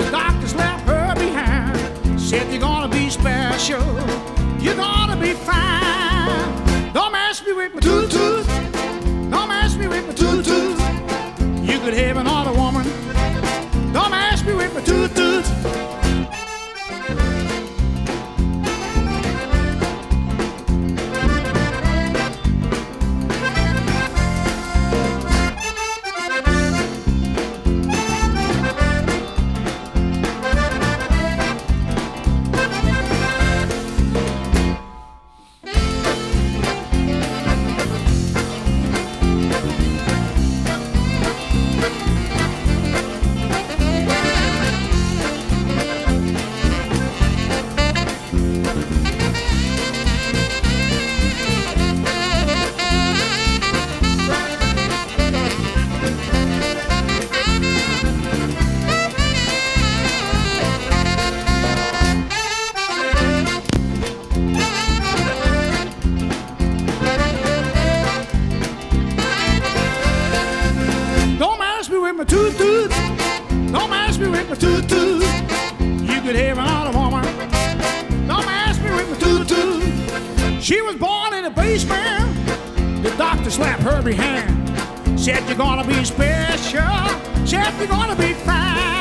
The doctor slapped her behind. Said you're gonna be special. You're gonna be fine. Don't mess me with my toot-toot. Don't mess me with my toot-toot. You could have another woman. Don't mess me with my toot-toot. With my toot-toot. Don't mess me with my toot-toot. You could have another woman. Don't mess me with my toot-toot. She was born in a basement. The doctor slapped her behind. Said you're gonna be special. Said you're gonna be fine.